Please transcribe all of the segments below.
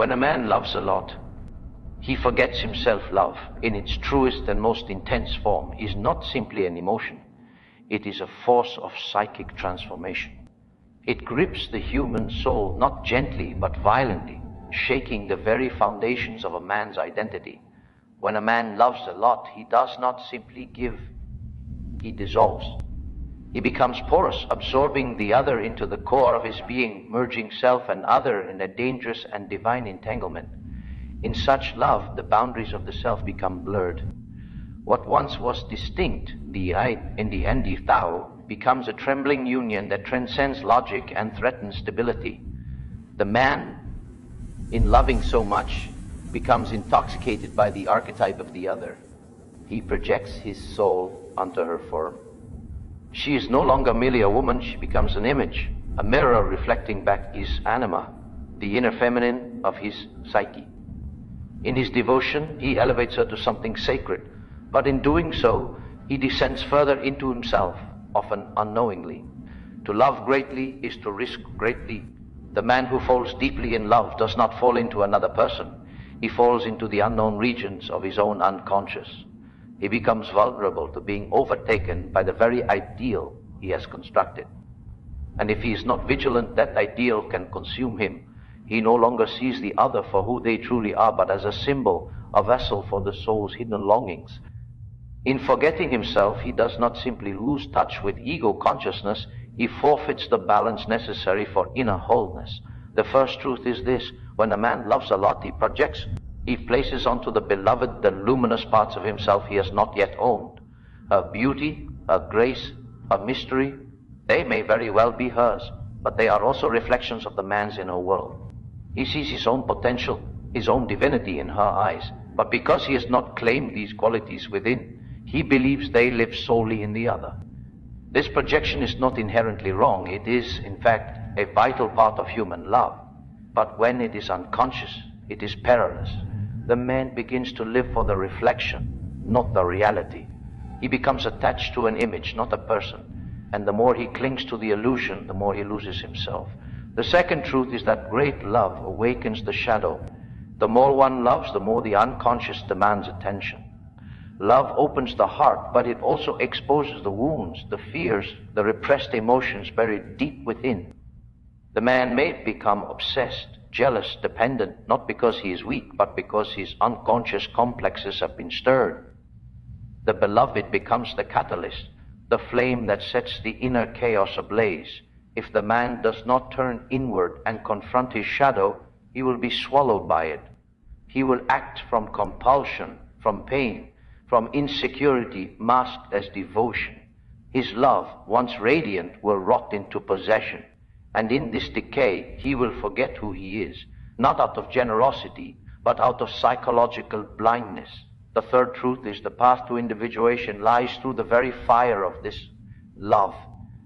When a man loves a lot, he forgets himself. Love, in its truest and most intense form, is not simply an emotion. It is a force of psychic transformation. It grips the human soul not gently but violently, shaking the very foundations of a man's identity. When a man loves a lot, he does not simply give, he dissolves. He becomes porous, absorbing the other into the core of his being, merging self and other in a dangerous and divine entanglement. In such love, the boundaries of the self become blurred. What once was distinct, the I in the end, the Tao, becomes a trembling union that transcends logic and threatens stability. The man, in loving so much, becomes intoxicated by the archetype of the other. He projects his soul onto her form. She is no longer merely a woman, she becomes an image, a mirror reflecting back his anima, the inner feminine of his psyche. In his devotion, he elevates her to something sacred, but in doing so, he descends further into himself, often unknowingly. To love greatly is to risk greatly. The man who falls deeply in love does not fall into another person. He falls into the unknown regions of his own unconscious. He becomes vulnerable to being overtaken by the very ideal he has constructed. And if he is not vigilant, that ideal can consume him. He no longer sees the other for who they truly are, but as a symbol, a vessel for the soul's hidden longings. In forgetting himself, he does not simply lose touch with ego consciousness, he forfeits the balance necessary for inner wholeness. The first truth is this: when a man loves a lot, he projects. He places onto the beloved the luminous parts of himself he has not yet owned. Her beauty, her grace, her mystery, they may very well be hers, but they are also reflections of the man's inner world. He sees his own potential, his own divinity in her eyes, but because he has not claimed these qualities within, he believes they live solely in the other. This projection is not inherently wrong. It is, in fact, a vital part of human love. But when it is unconscious, it is perilous. The man begins to live for the reflection, not the reality. He becomes attached to an image, not a person. And the more he clings to the illusion, the more he loses himself. The second truth is that great love awakens the shadow. The more one loves, the more the unconscious demands attention. Love opens the heart, but it also exposes the wounds, the fears, the repressed emotions buried deep within. The man may become obsessed, jealous, dependent, not because he is weak, but because his unconscious complexes have been stirred. The beloved becomes the catalyst, the flame that sets the inner chaos ablaze. If the man does not turn inward and confront his shadow, he will be swallowed by it. He will act from compulsion, from pain, from insecurity masked as devotion. His love, once radiant, will rot into possession. And in this decay, he will forget who he is, not out of generosity, but out of psychological blindness. The third truth is the path to individuation lies through the very fire of this love.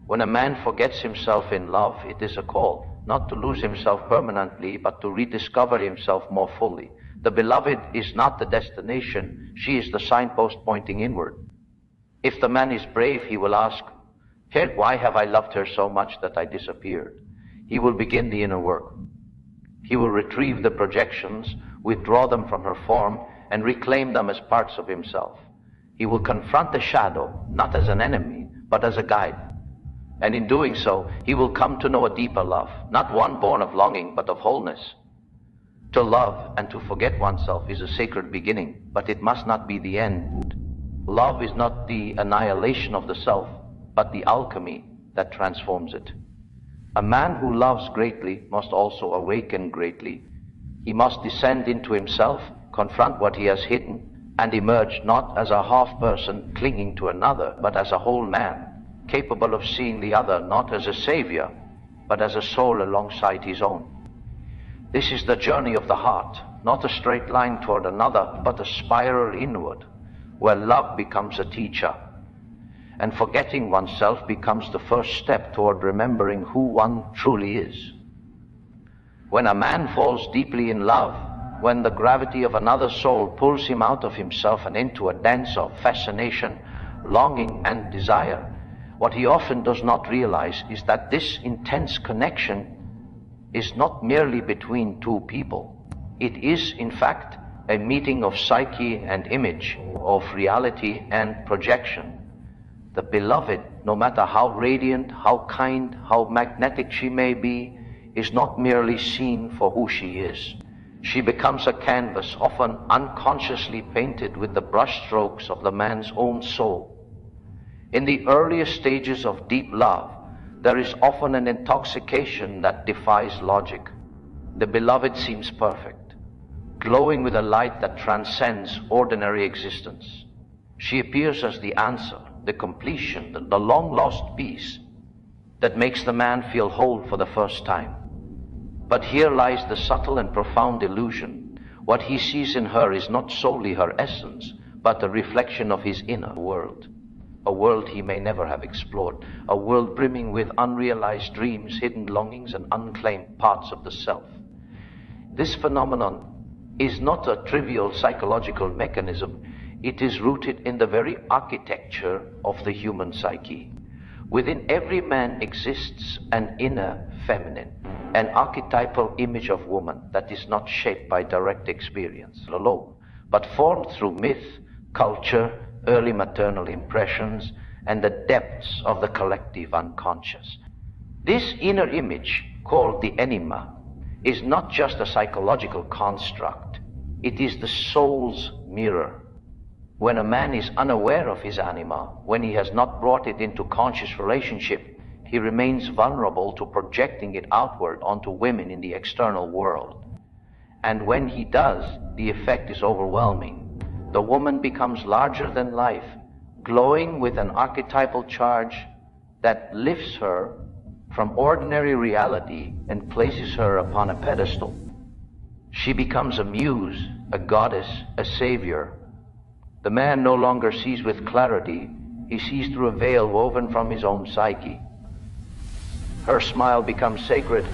When a man forgets himself in love, it is a call, not to lose himself permanently, but to rediscover himself more fully. The beloved is not the destination, she is the signpost pointing inward. If the man is brave, he will ask, why have I loved her so much that I disappeared? He will begin the inner work. He will retrieve the projections, withdraw them from her form, and reclaim them as parts of himself. He will confront the shadow, not as an enemy, but as a guide. And in doing so, he will come to know a deeper love, not one born of longing, but of wholeness. To love and to forget oneself is a sacred beginning, but it must not be the end. Love is not the annihilation of the self, but the alchemy that transforms it. A man who loves greatly must also awaken greatly. He must descend into himself, confront what he has hidden, and emerge not as a half person clinging to another, but as a whole man, capable of seeing the other not as a savior, but as a soul alongside his own. This is the journey of the heart, not a straight line toward another, but a spiral inward, where love becomes a teacher, and forgetting oneself becomes the first step toward remembering who one truly is. When a man falls deeply in love, when the gravity of another soul pulls him out of himself and into a dance of fascination, longing, and desire, what he often does not realize is that this intense connection is not merely between two people. It is, in fact, a meeting of psyche and image, of reality and projection. The beloved, no matter how radiant, how kind, how magnetic she may be, is not merely seen for who she is. She becomes a canvas, often unconsciously painted with the brushstrokes of the man's own soul. In the earliest stages of deep love, there is often an intoxication that defies logic. The beloved seems perfect, glowing with a light that transcends ordinary existence. She appears as the answer, the completion, the long-lost piece that makes the man feel whole for the first time. But here lies the subtle and profound illusion. What he sees in her is not solely her essence, but a reflection of his inner world. A world he may never have explored, a world brimming with unrealized dreams, hidden longings, and unclaimed parts of the self. This phenomenon is not a trivial psychological mechanism. It is rooted in the very architecture of the human psyche. Within every man exists an inner feminine, an archetypal image of woman that is not shaped by direct experience alone, but formed through myth, culture, early maternal impressions, and the depths of the collective unconscious. This inner image, called the enigma, is not just a psychological construct. It is the soul's mirror. When a man is unaware of his anima, when he has not brought it into conscious relationship, he remains vulnerable to projecting it outward onto women in the external world. And when he does, the effect is overwhelming. The woman becomes larger than life, glowing with an archetypal charge that lifts her from ordinary reality and places her upon a pedestal. She becomes a muse, a goddess, a savior. The man no longer sees with clarity, he sees through a veil woven from his own psyche. Her smile becomes sacred,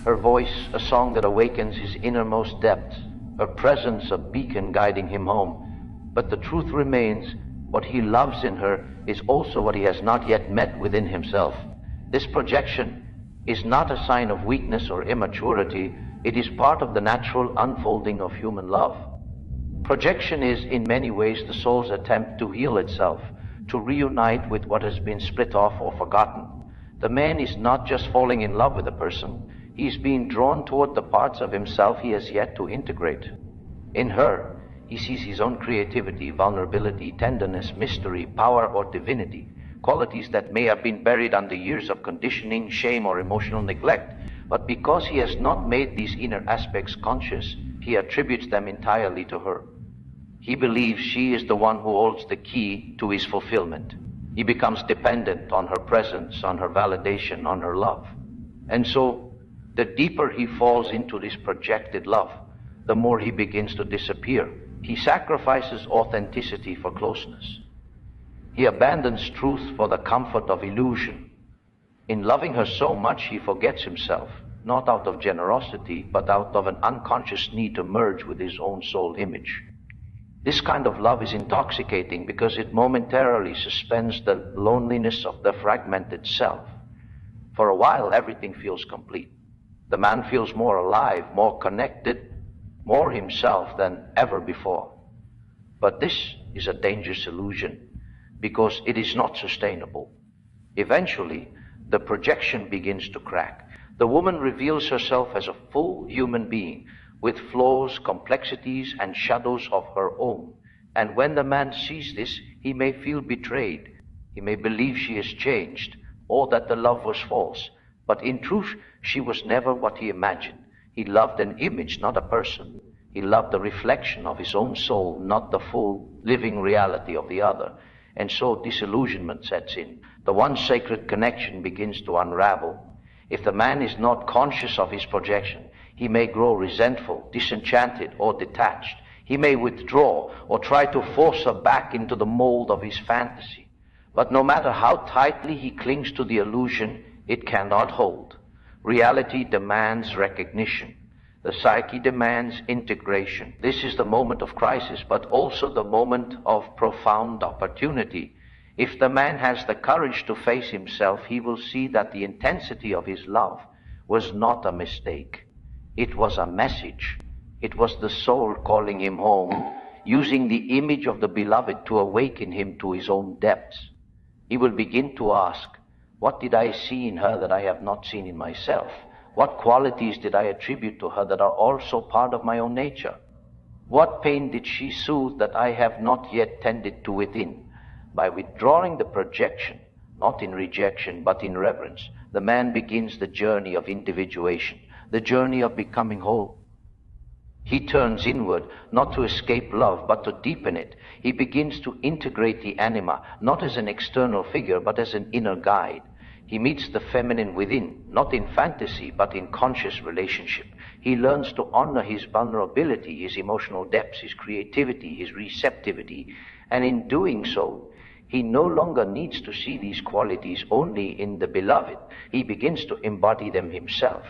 her voice a song that awakens his innermost depths, her presence a beacon guiding him home. But the truth remains, what he loves in her is also what he has not yet met within himself. This projection is not a sign of weakness or immaturity, it is part of the natural unfolding of human love. Projection is, in many ways, the soul's attempt to heal itself, to reunite with what has been split off or forgotten. The man is not just falling in love with a person, he is being drawn toward the parts of himself he has yet to integrate. In her, he sees his own creativity, vulnerability, tenderness, mystery, power, or divinity, qualities that may have been buried under years of conditioning, shame, or emotional neglect. But because he has not made these inner aspects conscious, he attributes them entirely to her. He believes she is the one who holds the key to his fulfillment. He becomes dependent on her presence, on her validation, on her love. And so, the deeper he falls into this projected love, the more he begins to disappear. He sacrifices authenticity for closeness. He abandons truth for the comfort of illusion. In loving her so much, he forgets himself, not out of generosity, but out of an unconscious need to merge with his own soul image. This kind of love is intoxicating because it momentarily suspends the loneliness of the fragmented self. For a while, everything feels complete. The man feels more alive, more connected, more himself than ever before. But this is a dangerous illusion because it is not sustainable. Eventually, the projection begins to crack. The woman reveals herself as a full human being with flaws, complexities, and shadows of her own. And when the man sees this, he may feel betrayed. He may believe she has changed or that the love was false. But in truth, she was never what he imagined. He loved an image, not a person. He loved the reflection of his own soul, not the full living reality of the other. And so disillusionment sets in. The one sacred connection begins to unravel. If the man is not conscious of his projection, he may grow resentful, disenchanted, or detached. He may withdraw or try to force her back into the mold of his fantasy. But no matter how tightly he clings to the illusion, it cannot hold. Reality demands recognition. The psyche demands integration. This is the moment of crisis, but also the moment of profound opportunity. If the man has the courage to face himself, he will see that the intensity of his love was not a mistake. It was a message. It was the soul calling him home, using the image of the beloved to awaken him to his own depths. He will begin to ask, what did I see in her that I have not seen in myself? What qualities did I attribute to her that are also part of my own nature? What pain did she soothe that I have not yet tended to within? By withdrawing the projection, not in rejection, but in reverence, the man begins the journey of individuation, the journey of becoming whole. He turns inward, not to escape love, but to deepen it. He begins to integrate the anima, not as an external figure, but as an inner guide. He meets the feminine within, not in fantasy, but in conscious relationship. He learns to honor his vulnerability, his emotional depths, his creativity, his receptivity. And in doing so, he no longer needs to see these qualities only in the beloved. He begins to embody them himself.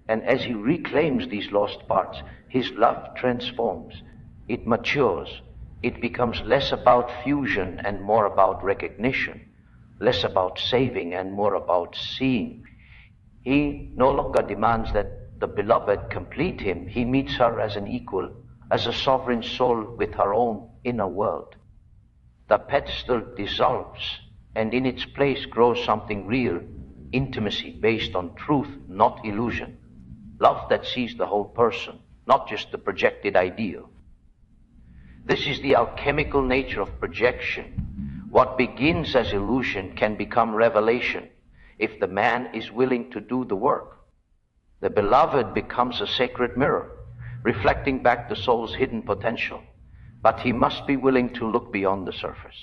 And as he reclaims these lost parts, his love transforms. It matures. It becomes less about fusion and more about recognition, less about saving and more about seeing. He no longer demands that the beloved complete him. He meets her as an equal, as a sovereign soul with her own inner world. The pedestal dissolves, and in its place grows something real, intimacy based on truth, not illusion. Love that sees the whole person, not just the projected ideal. This is the alchemical nature of projection. What begins as illusion can become revelation if the man is willing to do the work. The beloved becomes a sacred mirror, reflecting back the soul's hidden potential. But he must be willing to look beyond the surface.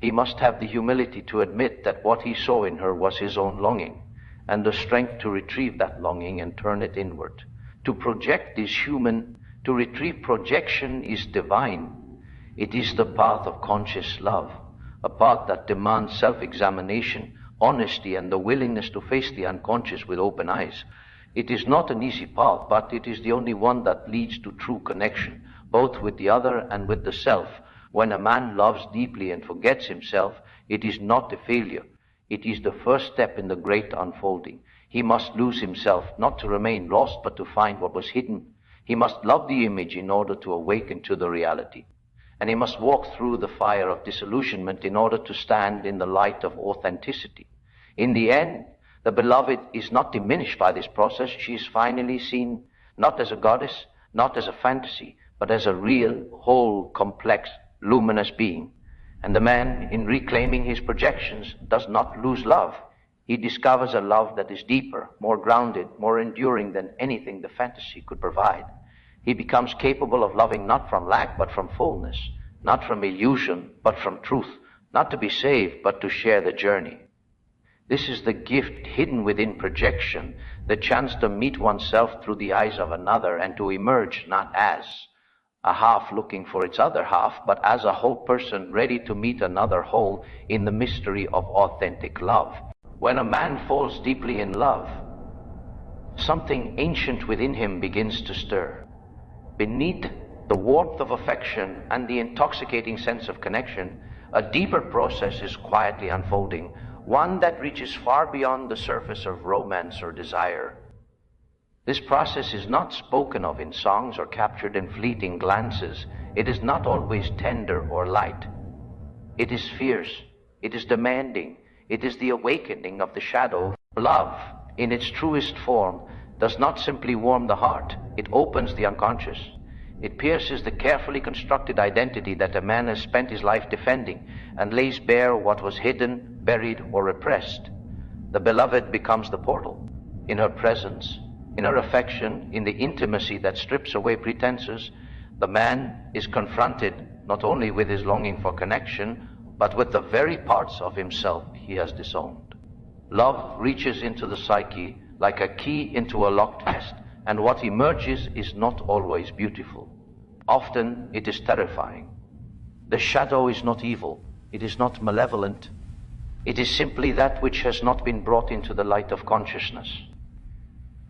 He must have the humility to admit that what he saw in her was his own longing, and the strength to retrieve that longing and turn it inward. To project is human, to retrieve projection is divine. It is the path of conscious love, a path that demands self-examination, honesty, and the willingness to face the unconscious with open eyes. It is not an easy path, but it is the only one that leads to true connection, both with the other and with the self. When a man loves deeply and forgets himself, it is not a failure. It is the first step in the great unfolding. He must lose himself, not to remain lost, but to find what was hidden. He must love the image in order to awaken to the reality. And he must walk through the fire of disillusionment in order to stand in the light of authenticity. In the end, the beloved is not diminished by this process. She is finally seen not as a goddess, not as a fantasy, but as a real, whole, complex, luminous being. And the man, in reclaiming his projections, does not lose love. He discovers a love that is deeper, more grounded, more enduring than anything the fantasy could provide. He becomes capable of loving not from lack, but from fullness, not from illusion, but from truth, not to be saved, but to share the journey. This is the gift hidden within projection, the chance to meet oneself through the eyes of another and to emerge not as a half looking for its other half, but as a whole person ready to meet another whole in the mystery of authentic love. When a man falls deeply in love, something ancient within him begins to stir. Beneath the warmth of affection and the intoxicating sense of connection, a deeper process is quietly unfolding, one that reaches far beyond the surface of romance or desire. This process is not spoken of in songs or captured in fleeting glances. It is not always tender or light. It is fierce. It is demanding. It is the awakening of the shadow. Love, in its truest form, does not simply warm the heart. It opens the unconscious. It pierces the carefully constructed identity that a man has spent his life defending and lays bare what was hidden, buried, or repressed. The beloved becomes the portal. In her presence, in her affection, in the intimacy that strips away pretenses, the man is confronted not only with his longing for connection, but with the very parts of himself he has disowned. Love reaches into the psyche like a key into a locked chest, and what emerges is not always beautiful. Often it is terrifying. The shadow is not evil. It is not malevolent. It is simply that which has not been brought into the light of consciousness.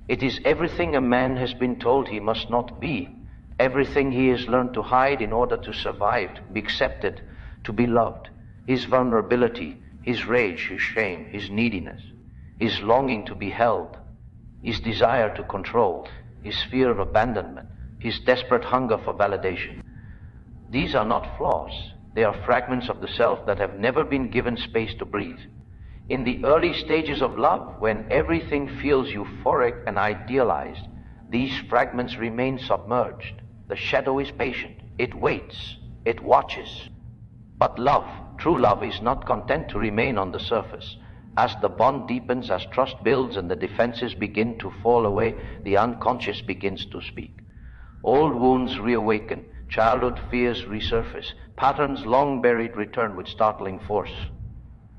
It is everything a man has been told he must not be, everything he has learned to hide in order to survive, to be accepted, to be loved. His vulnerability, his rage, his shame, his neediness, his longing to be held, his desire to control, his fear of abandonment. his desperate hunger for validation. These are not flaws. They are fragments of the self that have never been given space to breathe. In the early stages of love, when everything feels euphoric and idealized, these fragments remain submerged. The shadow is patient. It waits. It watches. But love, true love, is not content to remain on the surface. As the bond deepens, as trust builds and the defenses begin to fall away, the unconscious begins to speak. Old wounds reawaken, childhood fears resurface, patterns long buried return with startling force.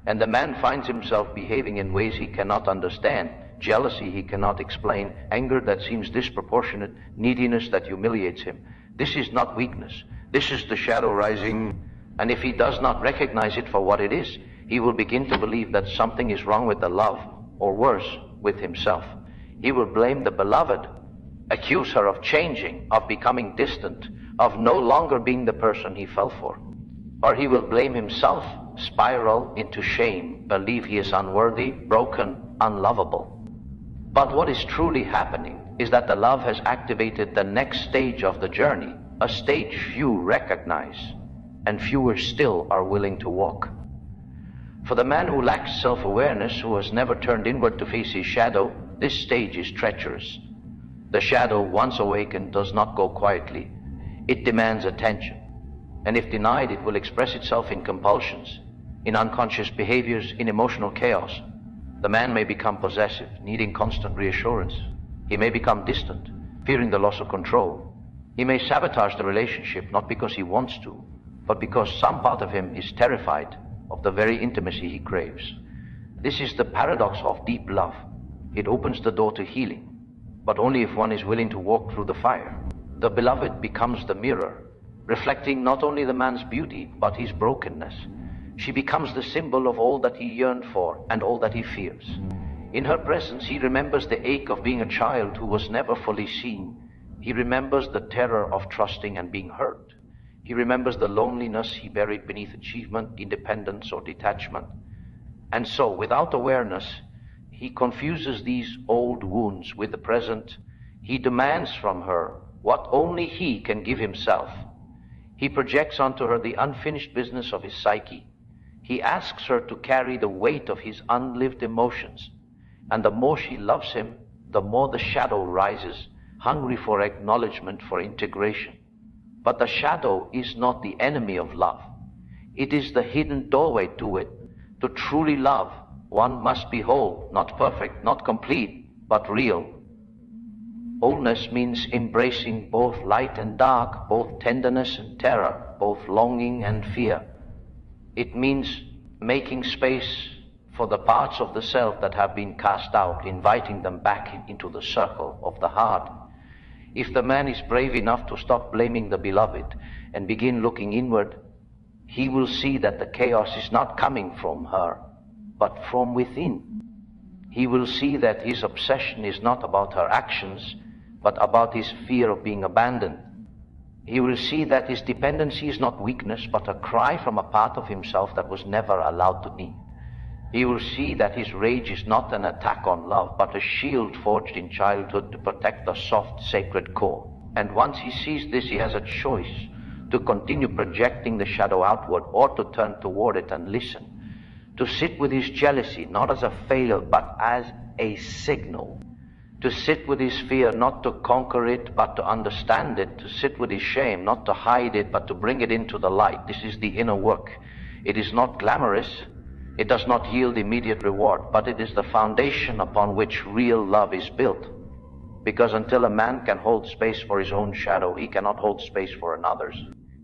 And the man finds himself behaving in ways he cannot understand, jealousy he cannot explain, anger that seems disproportionate, neediness that humiliates him. This is not weakness. This is the shadow rising, and if he does not recognize it for what it is, he will begin to believe that something is wrong with the love, or worse, with himself. He will blame the beloved, accuse her of changing, of becoming distant, of no longer being the person he fell for. Or he will blame himself, spiral into shame, believe he is unworthy, broken, unlovable. But what is truly happening is that the love has activated the next stage of the journey, a stage few recognize, and fewer still are willing to walk. For the man who lacks self-awareness, who has never turned inward to face his shadow, this stage is treacherous. The shadow, once awakened, does not go quietly. It demands attention. And if denied, it will express itself in compulsions, in unconscious behaviors, in emotional chaos. The man may become possessive, needing constant reassurance. He may become distant, fearing the loss of control. He may sabotage the relationship, not because he wants to, but because some part of him is terrified of the very intimacy he craves. This is the paradox of deep love. It opens the door to healing, but only if one is willing to walk through the fire. The beloved becomes the mirror, reflecting not only the man's beauty, but his brokenness. She becomes the symbol of all that he yearned for and all that he fears. In her presence, he remembers the ache of being a child who was never fully seen. He remembers the terror of trusting and being hurt. He remembers the loneliness he buried beneath achievement, independence, or detachment. And so, without awareness, he confuses these old wounds with the present. He demands from her what only he can give himself. He projects onto her the unfinished business of his psyche. He asks her to carry the weight of his unlived emotions. And the more she loves him, the more the shadow rises, hungry for acknowledgement, for integration. But the shadow is not the enemy of love. It is the hidden doorway to it. To truly love, one must be whole, not perfect, not complete, but real. Wholeness means embracing both light and dark, both tenderness and terror, both longing and fear. It means making space for the parts of the self that have been cast out, inviting them back into the circle of the heart. If the man is brave enough to stop blaming the beloved and begin looking inward, he will see that the chaos is not coming from her, but from within. He will see that his obsession is not about her actions, but about his fear of being abandoned. He will see that his dependency is not weakness, but a cry from a part of himself that was never allowed to need. He will see that his rage is not an attack on love, but a shield forged in childhood to protect the soft, sacred core. And once he sees this, he has a choice to continue projecting the shadow outward or to turn toward it and listen. To sit with his jealousy, not as a failure, but as a signal. To sit with his fear, not to conquer it, but to understand it. To sit with his shame, not to hide it, but to bring it into the light. This is the inner work. It is not glamorous. It does not yield immediate reward, but it is the foundation upon which real love is built. Because until a man can hold space for his own shadow, he cannot hold space for another's.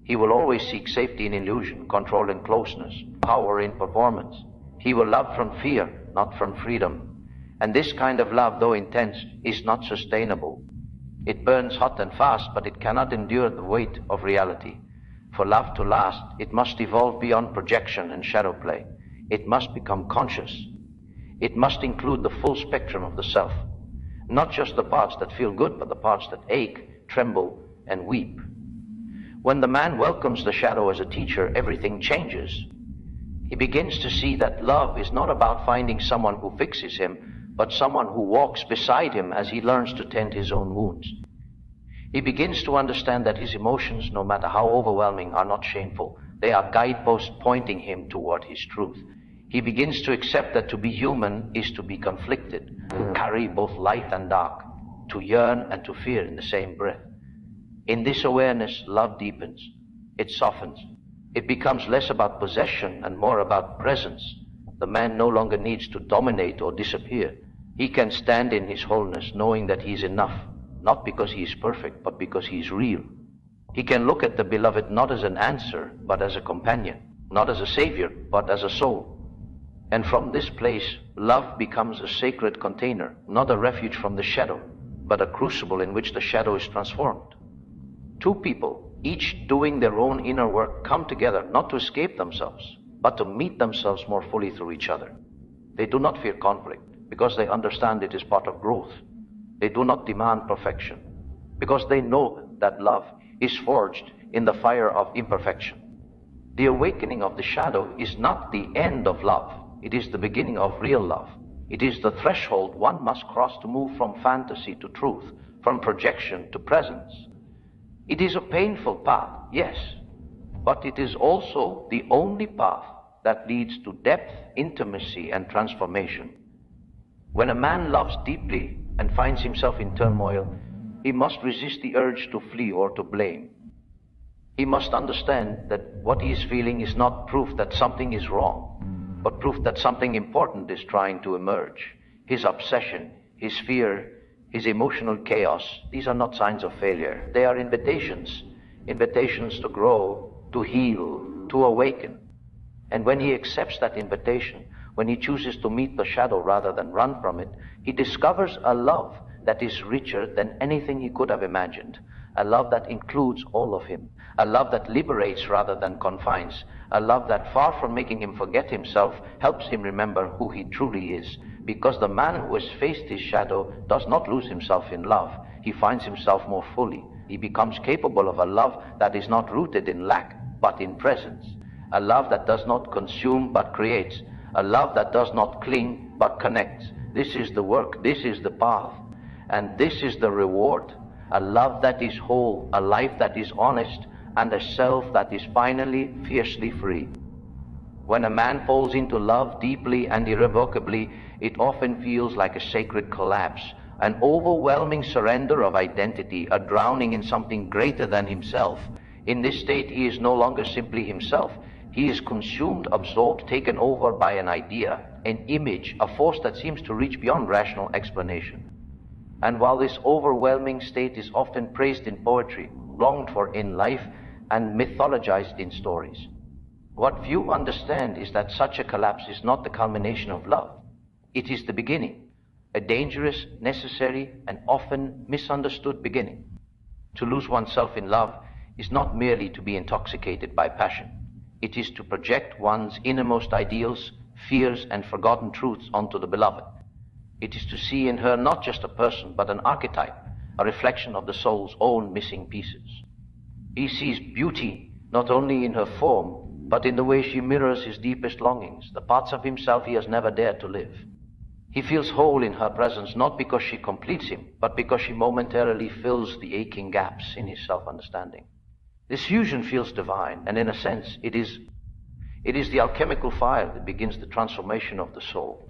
He will always seek safety in illusion, control in closeness, power in performance. He will love from fear, not from freedom. And this kind of love, though intense, is not sustainable. It burns hot and fast, but it cannot endure the weight of reality. For love to last, it must evolve beyond projection and shadow play. It must become conscious. It must include the full spectrum of the self. Not just the parts that feel good, but the parts that ache, tremble, and weep. When the man welcomes the shadow as a teacher, everything changes. He begins to see that love is not about finding someone who fixes him, but someone who walks beside him as he learns to tend his own wounds. He begins to understand that his emotions, no matter how overwhelming, are not shameful. They are guideposts pointing him toward his truth. He begins to accept that to be human is to be conflicted, to carry both light and dark, to yearn and to fear in the same breath. In this awareness, love deepens. It softens. It becomes less about possession and more about presence. The man no longer needs to dominate or disappear. He can stand in his wholeness, knowing that he is enough, not because he is perfect, but because he is real. He can look at the beloved not as an answer, but as a companion, not as a savior, but as a soul. And from this place, love becomes a sacred container, not a refuge from the shadow, but a crucible in which the shadow is transformed. Two people, each doing their own inner work, come together not to escape themselves, but to meet themselves more fully through each other. They do not fear conflict, because they understand it is part of growth. They do not demand perfection, because they know that love is forged in the fire of imperfection. The awakening of the shadow is not the end of love. It is the beginning of real love. It is the threshold one must cross to move from fantasy to truth, from projection to presence. It is a painful path, yes, but it is also the only path that leads to depth, intimacy, and transformation. When a man loves deeply and finds himself in turmoil, he must resist the urge to flee or to blame. He must understand that what he is feeling is not proof that something is wrong, but proof that something important is trying to emerge. His obsession, his fear, his emotional chaos, these are not signs of failure. They are invitations to grow, to heal, to awaken. And when he accepts that invitation, when he chooses to meet the shadow rather than run from it, he discovers a love that is richer than anything he could have imagined, a love that includes all of him, a love that liberates rather than confines, a love that, far from making him forget himself, helps him remember who he truly is. Because the man who has faced his shadow does not lose himself in love. He finds himself more fully. He becomes capable of a love that is not rooted in lack, but in presence, a love that does not consume but creates, a love that does not cling but connects. This is the work, this is the path, and this is the reward. A love that is whole, a life that is honest, and a self that is finally fiercely free. When a man falls into love deeply and irrevocably, it often feels like a sacred collapse, an overwhelming surrender of identity, a drowning in something greater than himself. In this state, he is no longer simply himself. He is consumed, absorbed, taken over by an idea, an image, a force that seems to reach beyond rational explanation. And while this overwhelming state is often praised in poetry, longed for in life, and mythologized in stories, what few understand is that such a collapse is not the culmination of love. It is the beginning, a dangerous, necessary, and often misunderstood beginning. To lose oneself in love is not merely to be intoxicated by passion. It is to project one's innermost ideals, fears, and forgotten truths onto the beloved. It is to see in her not just a person, but an archetype, a reflection of the soul's own missing pieces. He sees beauty not only in her form, but in the way she mirrors his deepest longings, the parts of himself he has never dared to live. He feels whole in her presence, not because she completes him, but because she momentarily fills the aching gaps in his self-understanding. This fusion feels divine, and in a sense, it is the alchemical fire that begins the transformation of the soul.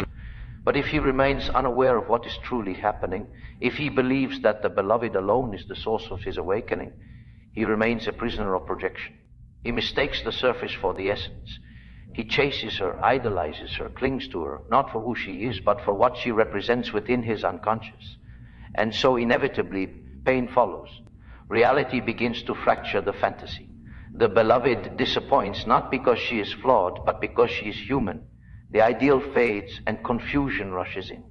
But if he remains unaware of what is truly happening, if he believes that the beloved alone is the source of his awakening, he remains a prisoner of projection. He mistakes the surface for the essence. He chases her, idolizes her, clings to her, not for who she is, but for what she represents within his unconscious. And so inevitably, pain follows. Reality begins to fracture the fantasy. The beloved disappoints, not because she is flawed, but because she is human. The ideal fades and confusion rushes in.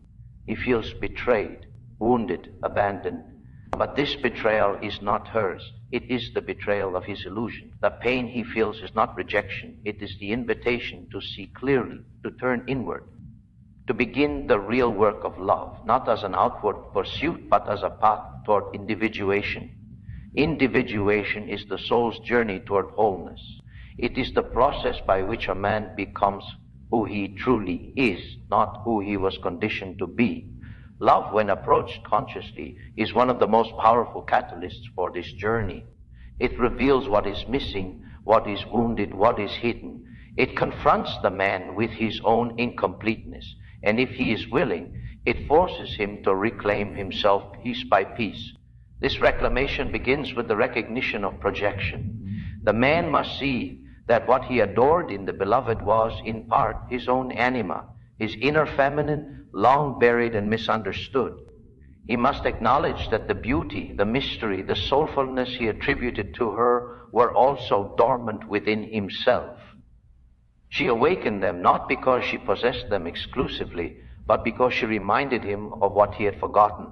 He feels betrayed, wounded, abandoned. But this betrayal is not hers. It is the betrayal of his illusion. The pain he feels is not rejection. It is the invitation to see clearly, to turn inward, to begin the real work of love, not as an outward pursuit, but as a path toward individuation. Individuation is the soul's journey toward wholeness. It is the process by which a man becomes who he truly is, not who he was conditioned to be. Love, when approached consciously, is one of the most powerful catalysts for this journey. It reveals what is missing, what is wounded, what is hidden. It confronts the man with his own incompleteness, and if he is willing, it forces him to reclaim himself piece by piece. This reclamation begins with the recognition of projection. The man must see that what he adored in the beloved was, in part, his own anima, his inner feminine, long buried and misunderstood. He must acknowledge that the beauty, the mystery, the soulfulness he attributed to her were also dormant within himself. She awakened them not because she possessed them exclusively, but because she reminded him of what he had forgotten.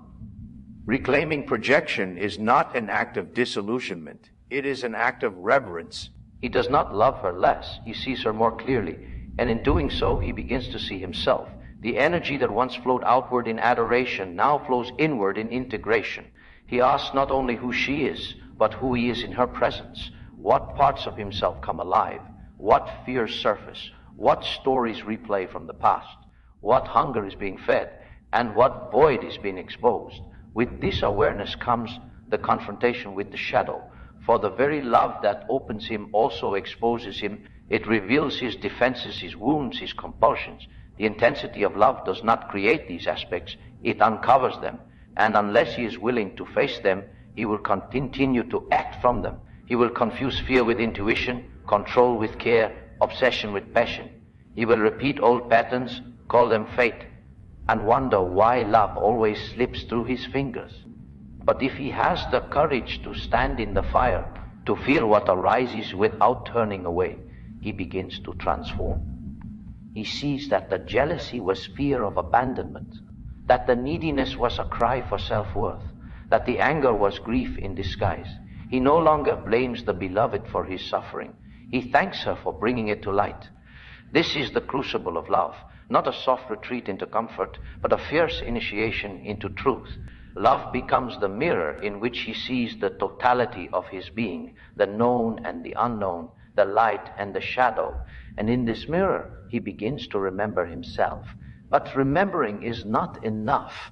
Reclaiming projection is not an act of disillusionment. It is an act of reverence. He does not love her less. He sees her more clearly. And in doing so, he begins to see himself. The energy that once flowed outward in adoration now flows inward in integration. He asks not only who she is, but who he is in her presence. What parts of himself come alive? What fears surface? What stories replay from the past? What hunger is being fed? And what void is being exposed? With this awareness comes the confrontation with the shadow. For the very love that opens him also exposes him. It reveals his defenses, his wounds, his compulsions. The intensity of love does not create these aspects, it uncovers them. And unless he is willing to face them, he will continue to act from them. He will confuse fear with intuition, control with care, obsession with passion. He will repeat old patterns, call them fate, and wonder why love always slips through his fingers. But if he has the courage to stand in the fire, to feel what arises without turning away, he begins to transform. He sees that the jealousy was fear of abandonment, that the neediness was a cry for self-worth, that the anger was grief in disguise. He no longer blames the beloved for his suffering. He thanks her for bringing it to light. This is the crucible of love, not a soft retreat into comfort, but a fierce initiation into truth. Love becomes the mirror in which he sees the totality of his being, the known and the unknown, the light and the shadow. And in this mirror, he begins to remember himself. But remembering is not enough.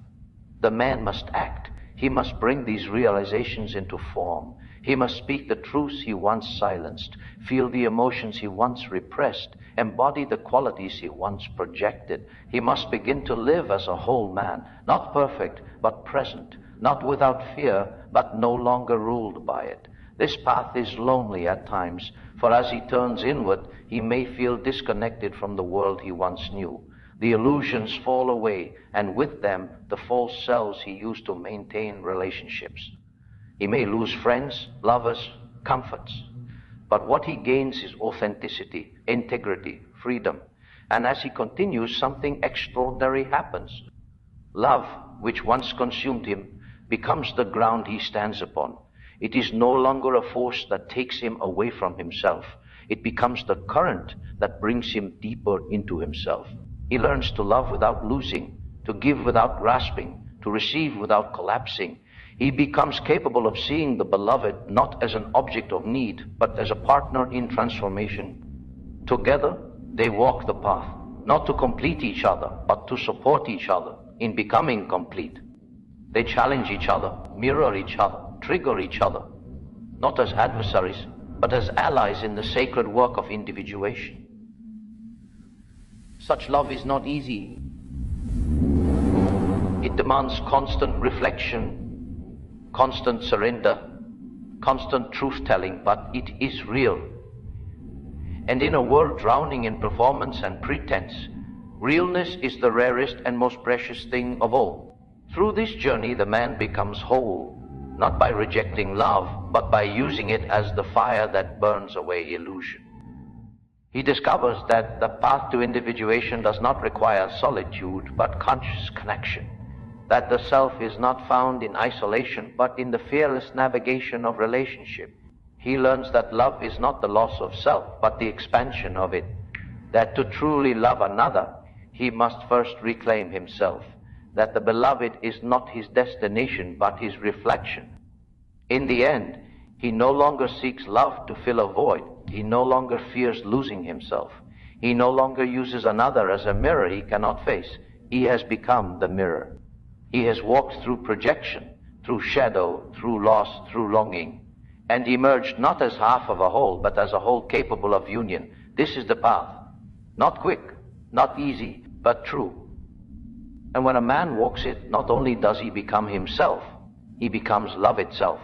The man must act. He must bring these realizations into form. He must speak the truths he once silenced, feel the emotions he once repressed, embody the qualities he once projected. He must begin to live as a whole man, not perfect, but present, not without fear, but no longer ruled by it. This path is lonely at times, for as he turns inward, he may feel disconnected from the world he once knew. The illusions fall away, and with them, the false selves he used to maintain relationships. He may lose friends, lovers, comforts, but what he gains is authenticity, integrity, freedom. And as he continues, something extraordinary happens. Love, which once consumed him, becomes the ground he stands upon. It is no longer a force that takes him away from himself. It becomes the current that brings him deeper into himself. He learns to love without losing, to give without grasping, to receive without collapsing. He becomes capable of seeing the beloved not as an object of need, but as a partner in transformation. Together, they walk the path, not to complete each other, but to support each other in becoming complete. They challenge each other, mirror each other, trigger each other, not as adversaries, but as allies in the sacred work of individuation. Such love is not easy. It demands constant reflection, constant surrender, constant truth-telling, but it is real. And in a world drowning in performance and pretense, realness is the rarest and most precious thing of all. Through this journey, the man becomes whole, not by rejecting love, but by using it as the fire that burns away illusion. He discovers that the path to individuation does not require solitude, but conscious connection. That the self is not found in isolation, but in the fearless navigation of relationship. He learns that love is not the loss of self, but the expansion of it. That to truly love another, he must first reclaim himself. That the beloved is not his destination, but his reflection. In the end, he no longer seeks love to fill a void. He no longer fears losing himself. He no longer uses another as a mirror he cannot face. He has become the mirror. He has walked through projection, through shadow, through loss, through longing, and emerged not as half of a whole, but as a whole capable of union. This is the path. Not quick, not easy, but true. And when a man walks it, not only does he become himself, he becomes love itself.